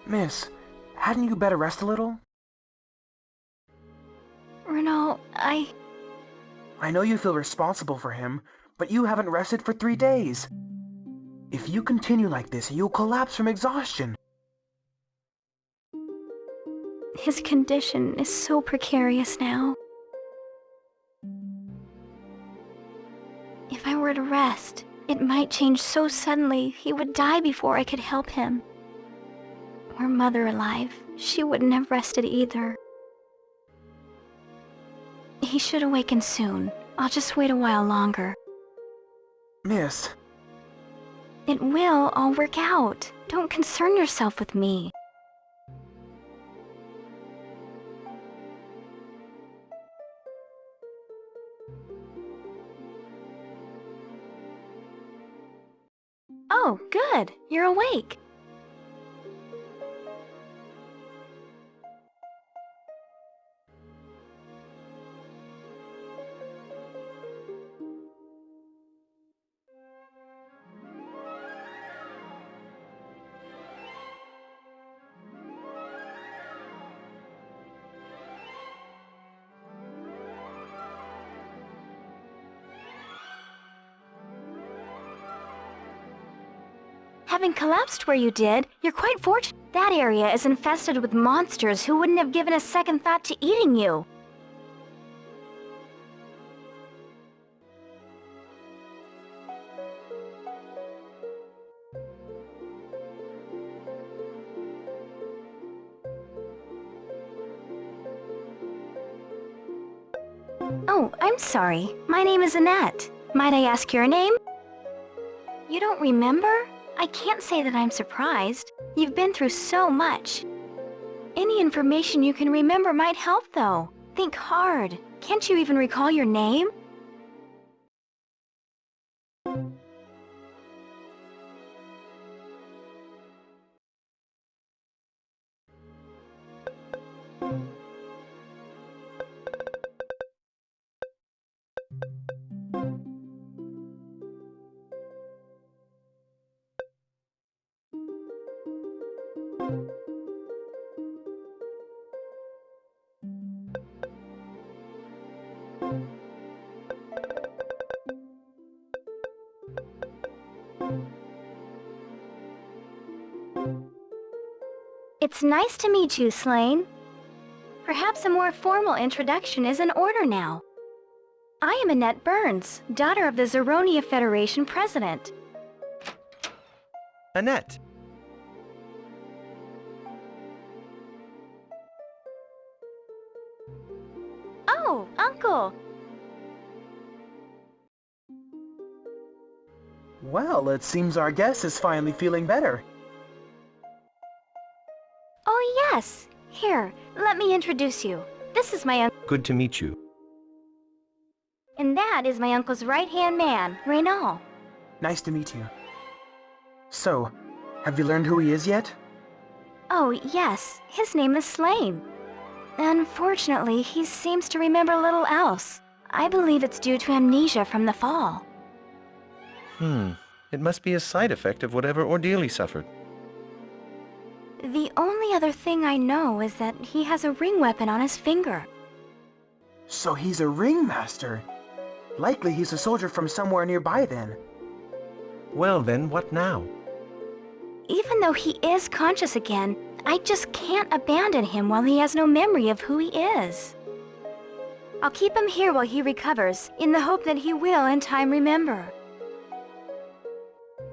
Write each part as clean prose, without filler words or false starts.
Miss, hadn't you better rest a little? Renault, I know you feel responsible for him, but you haven't rested for 3 days. If you continue like this, you'll collapse from exhaustion. His condition is so precarious now. If I were to rest, it might change so suddenly he would die before I could help him. Were Mother alive, she wouldn't have rested either. He should awaken soon. I'll just wait a while longer. Miss... It will all work out. Don't concern yourself with me. Oh, good. You're awake. Having collapsed where you did, you're quite fortunate. That area is infested with monsters who wouldn't have given a second thought to eating you. Oh, I'm sorry. My name is Annette. Might I ask your name? You don't remember? I can't say that I'm surprised. You've been through so much. Any information you can remember might help, though. Think hard. Can't you even recall your name? It's nice to meet you, Slane. Perhaps a more formal introduction is in order now. I am Annette Burns, daughter of the Zeronia Federation president. Annette! Oh, Uncle! Well, it seems our guest is finally feeling better. Oh, yes. Here, let me introduce you. This is my uncle. Good to meet you. And that is my uncle's right-hand man, Renault. Nice to meet you. So, have you learned who he is yet? Oh, yes. His name is Slane. Unfortunately, he seems to remember little else. I believe it's due to amnesia from the fall. It must be a side effect of whatever ordeal he suffered. The only other thing I know is that he has a ring weapon on his finger. So he's a ringmaster. Likely he's a soldier from somewhere nearby then. Well then, what now? Even though he is conscious again, I just can't abandon him while he has no memory of who he is. I'll keep him here while he recovers, in the hope that he will in time remember.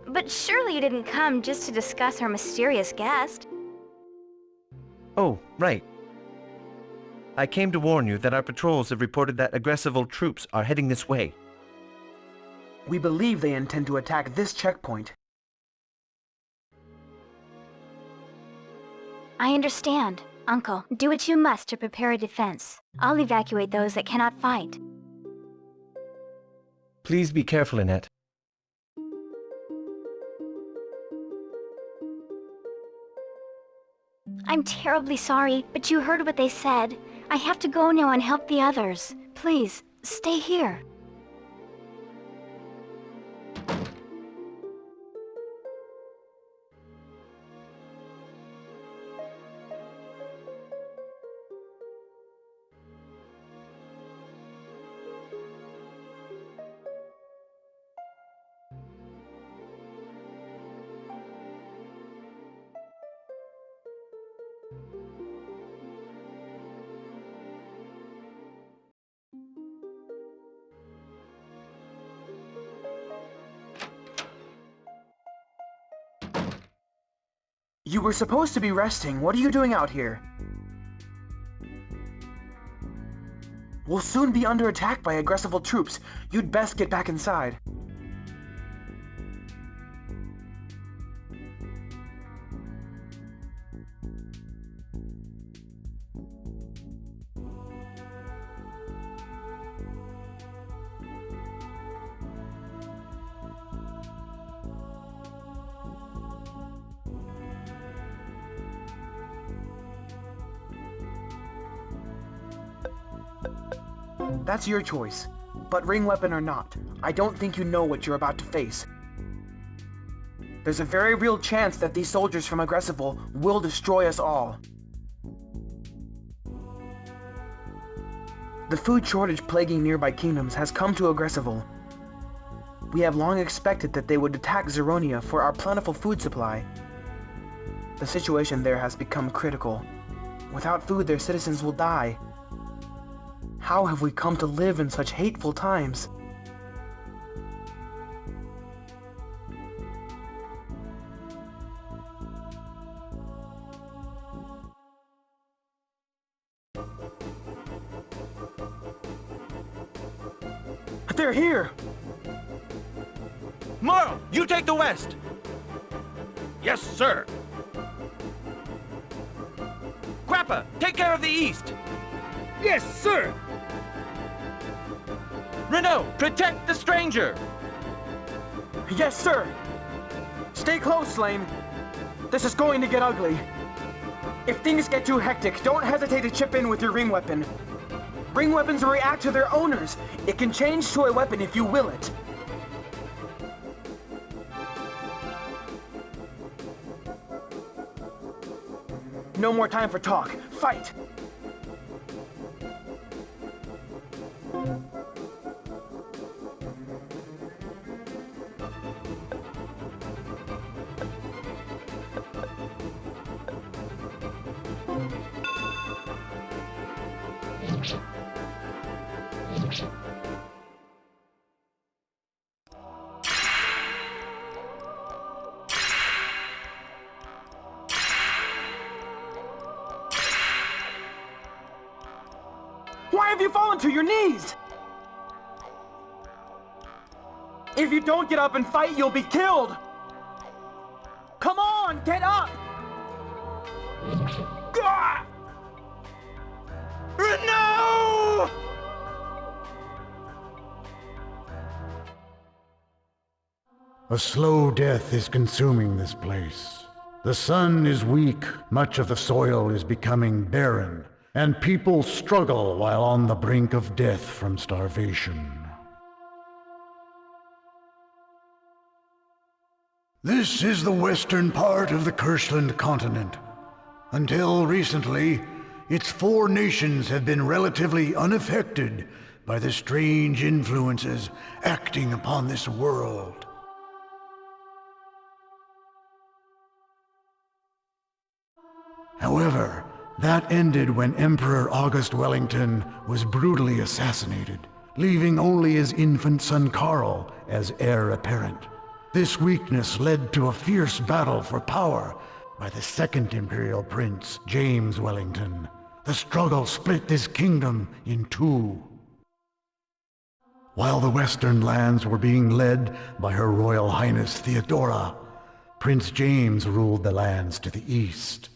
But surely you didn't come just to discuss our mysterious guest. Oh, right. I came to warn you that our patrols have reported that aggressive old troops are heading this way. We believe they intend to attack this checkpoint. I understand. Uncle, do what you must to prepare a defense. I'll evacuate those that cannot fight. Please be careful, Annette. I'm terribly sorry, but you heard what they said. I have to go now and help the others. Please, stay here. You were supposed to be resting. What are you doing out here? We'll soon be under attack by aggressive troops. You'd best get back inside. That's your choice. But ring weapon or not, I don't think you know what you're about to face. There's a very real chance that these soldiers from Aggressival will destroy us all. The food shortage plaguing nearby kingdoms has come to Aggressival. We have long expected that they would attack Zeronia for our plentiful food supply. The situation there has become critical. Without food, their citizens will die. How have we come to live in such hateful times? They're here! Morrow, you take the west! Yes, sir! Grappa, take care of the east! Yes, sir! Renault, protect the stranger! Yes, sir! Stay close, Lane. This is going to get ugly. If things get too hectic, don't hesitate to chip in with your ring weapon. Ring weapons react to their owners. It can change to a weapon if you will it. No more time for talk. Fight! Why have you fallen to your knees? If you don't get up and fight, you'll be killed! Come on, get up! Ah! No! A slow death is consuming this place. The sun is weak, much of the soil is becoming barren, and people struggle while on the brink of death from starvation. This is the western part of the Kirschland continent. Until recently, its 4 nations have been relatively unaffected by the strange influences acting upon this world. However, that ended when Emperor August Wellington was brutally assassinated, leaving only his infant son Karl as heir apparent. This weakness led to a fierce battle for power by the second Imperial Prince, James Wellington. The struggle split this kingdom in 2. While the western lands were being led by Her Royal Highness Theodora, Prince James ruled the lands to the east.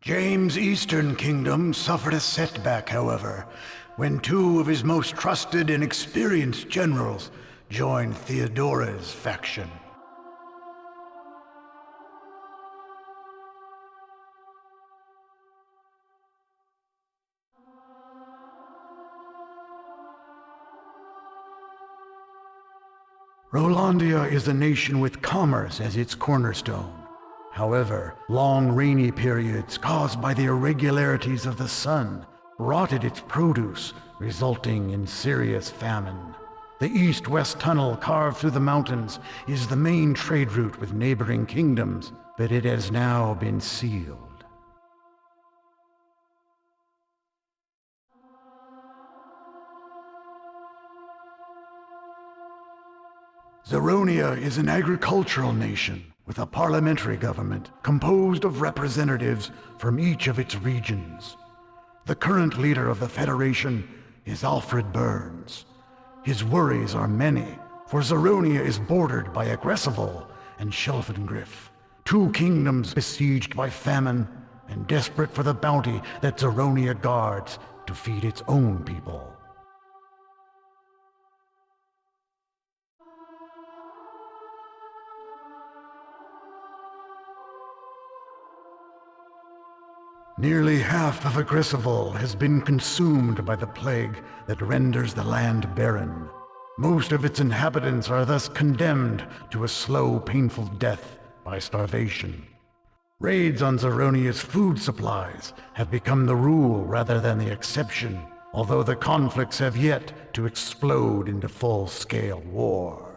James' eastern kingdom suffered a setback, however, when 2 of his most trusted and experienced generals joined Theodora's faction. Rolandia is a nation with commerce as its cornerstone. However, long rainy periods caused by the irregularities of the sun rotted its produce, resulting in serious famine. The east-west tunnel carved through the mountains is the main trade route with neighboring kingdoms, but it has now been sealed. Zeronia is an agricultural nation with a parliamentary government composed of representatives from each of its regions. The current leader of the Federation is Alfred Burns. His worries are many, for Zeronia is bordered by Aggressival and Shelfengriff, two kingdoms besieged by famine and desperate for the bounty that Zeronia guards to feed its own people. Nearly half of Aggressival has been consumed by the plague that renders the land barren. Most of its inhabitants are thus condemned to a slow, painful death by starvation. Raids on Zeronia's food supplies have become the rule rather than the exception, although the conflicts have yet to explode into full-scale war.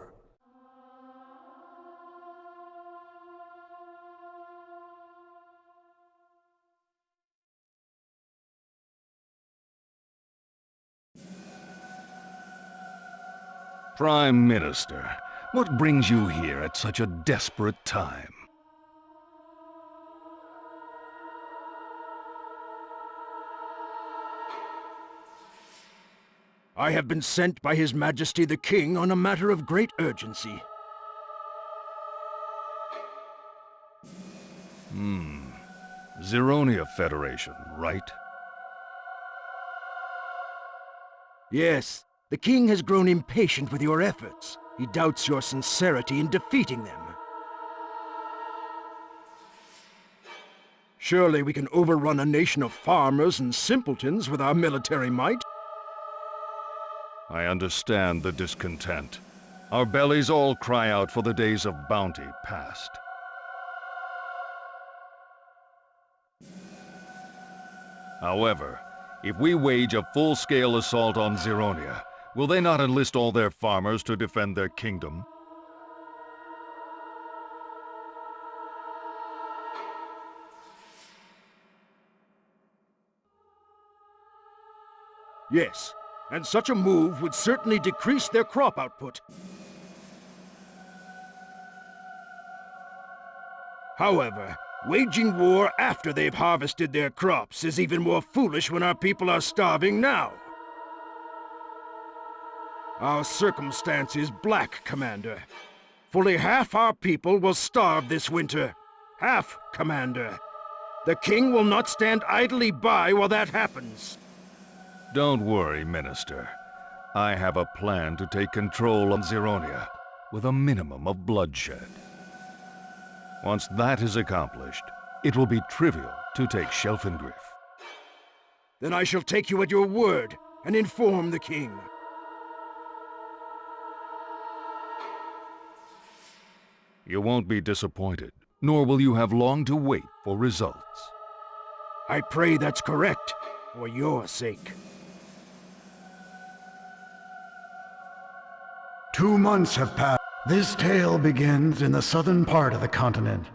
Prime Minister, what brings you here at such a desperate time? I have been sent by His Majesty the King on a matter of great urgency. Zeronia Federation, right? Yes. The King has grown impatient with your efforts. He doubts your sincerity in defeating them. Surely we can overrun a nation of farmers and simpletons with our military might? I understand the discontent. Our bellies all cry out for the days of bounty past. However, if we wage a full-scale assault on Zeronia, will they not enlist all their farmers to defend their kingdom? Yes, and such a move would certainly decrease their crop output. However, waging war after they've harvested their crops is even more foolish when our people are starving now. Our circumstance is black, Commander. Fully half our people will starve this winter. Half, Commander. The King will not stand idly by while that happens. Don't worry, Minister. I have a plan to take control of Zeronia with a minimum of bloodshed. Once that is accomplished, it will be trivial to take Shelfengriff. Then I shall take you at your word and inform the King. You won't be disappointed, nor will you have long to wait for results. I pray that's correct, for your sake. 2 months have passed. This tale begins in the southern part of the continent,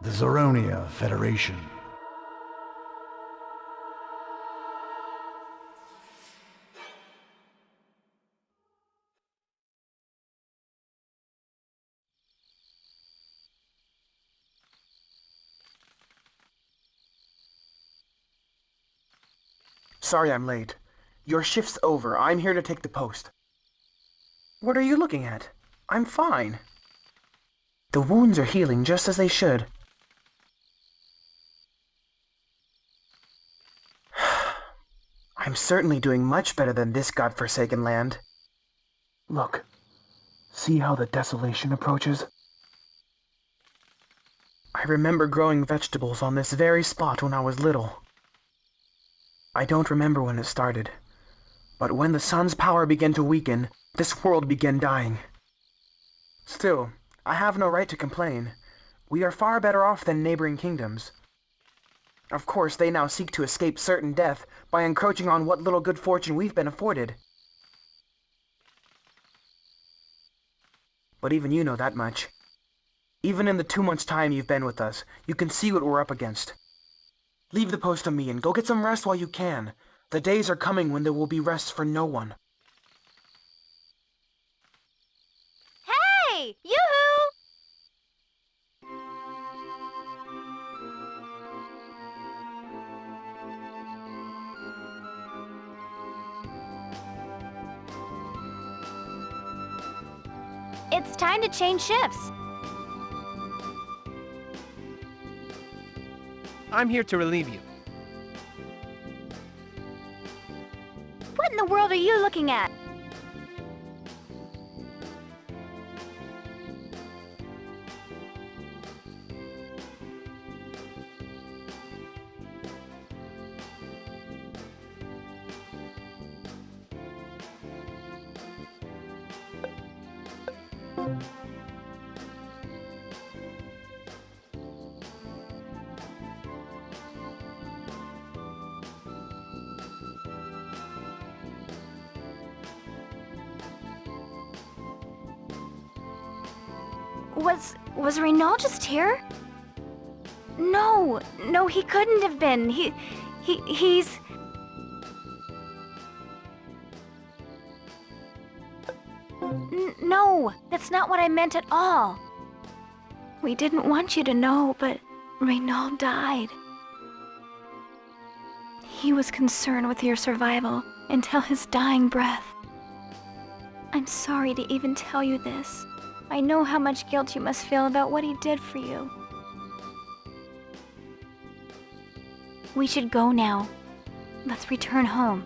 the Zeronia Federation. Sorry I'm late. Your shift's over. I'm here to take the post. What are you looking at? I'm fine. The wounds are healing just as they should. I'm certainly doing much better than this godforsaken land. Look. See how the desolation approaches? I remember growing vegetables on this very spot when I was little. I don't remember when it started, but when the sun's power began to weaken, this world began dying. Still, I have no right to complain. We are far better off than neighboring kingdoms. Of course, they now seek to escape certain death by encroaching on what little good fortune we've been afforded. But even you know that much. Even in the 2 months' time you've been with us, you can see what we're up against. Leave the post to me and go get some rest while you can. The days are coming when there will be rest for no one. Hey! Yoo-hoo! It's time to change shifts. I'm here to relieve you. What in the world are you looking at? Was Renaud just here? No, he couldn't have been. He's... No, that's not what I meant at all. We didn't want you to know, but Renaud died. He was concerned with your survival until his dying breath. I'm sorry to even tell you this. I know how much guilt you must feel about what he did for you. We should go now. Let's return home.